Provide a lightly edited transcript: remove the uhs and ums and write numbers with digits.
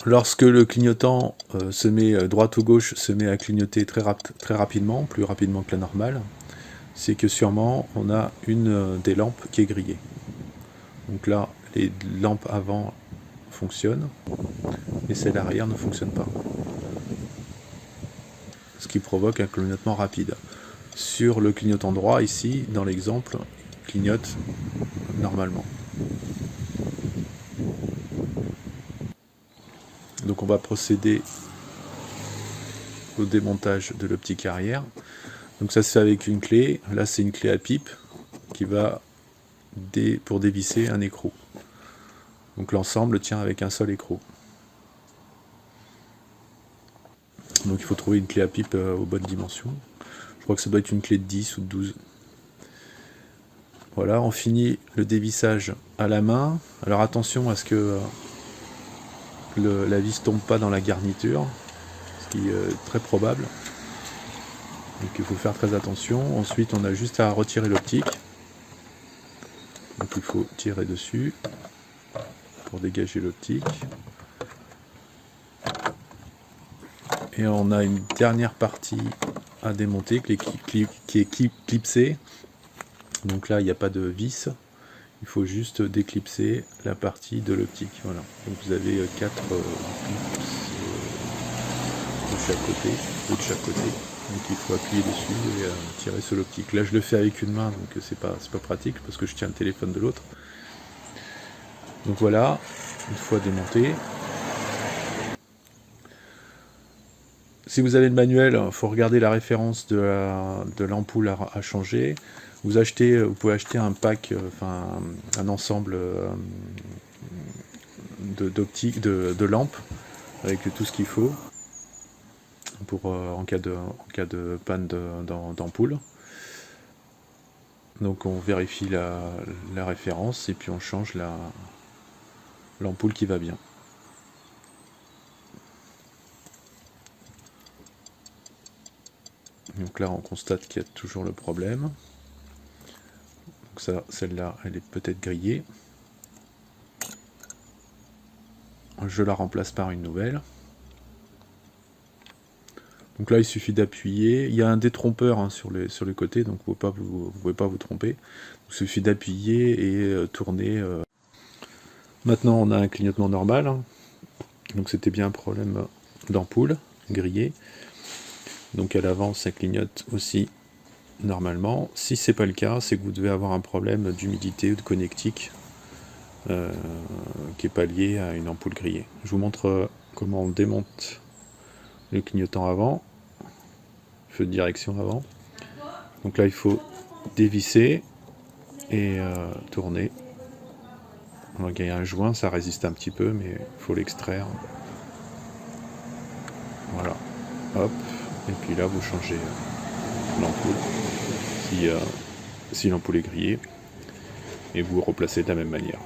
Lorsque le clignotant se met droite ou gauche, se met à clignoter très rapidement, plus rapidement que la normale, c'est que sûrement on a une des lampes qui est grillée. Donc là, les lampes avant fonctionnent, et celle arrière ne fonctionne pas. Ce qui provoque un clignotement rapide. Sur le clignotant droit, ici, dans l'exemple, il clignote normalement. Donc on va procéder au démontage de l'optique arrière. Donc ça se fait avec une clé. Là c'est une clé à pipe qui va pour dévisser un écrou. Donc l'ensemble tient avec un seul écrou. Donc il faut trouver une clé à pipe aux bonnes dimensions. Je crois que ça doit être une clé de 10 ou de 12. Voilà, on finit le dévissage à la main. Alors attention à ce que la vis ne tombe pas dans la garniture, ce qui est très probable. Donc il faut faire très attention. Ensuite on a juste à retirer l'optique. Donc il faut tirer dessus pour dégager l'optique. Et on a une dernière partie à démonter qui est clipsée. Donc là il n'y a pas de vis. Il faut juste déclipser la partie de l'optique. Voilà. Donc vous avez 4 clips de chaque côté, deux de chaque côté. Donc il faut appuyer dessus et tirer sur l'optique. Là je le fais avec une main, donc c'est pas pratique parce que je tiens le téléphone de l'autre. Donc voilà, une fois démonté. Si vous avez le manuel, il faut regarder la référence de l'ampoule à changer. Vous pouvez acheter un pack, un ensemble de lampes avec tout ce qu'il faut pour en cas de panne d'ampoule. Donc on vérifie la référence et puis on change l'ampoule qui va bien. Donc là on constate qu'il y a toujours le problème. Donc celle-là elle est peut-être grillée. Je la remplace par une nouvelle. Donc là il suffit d'appuyer. Il y a un détrompeur sur les côtés, donc vous ne pouvez pas vous tromper. Il suffit d'appuyer et tourner. Maintenant on a un clignotement normal. Donc c'était bien un problème d'ampoule grillée. Donc à l'avant ça clignote aussi normalement. Si c'est pas le cas, c'est que vous devez avoir un problème d'humidité ou de connectique qui est pas lié à une ampoule grillée. Je vous montre comment on démonte le clignotant avant, feu de direction avant. Donc là il faut dévisser et tourner. Donc il y a un joint, ça résiste un petit peu, mais il faut l'extraire. Voilà, hop, et puis là vous changez l'ampoule si l'ampoule est grillée et vous replacez de la même manière.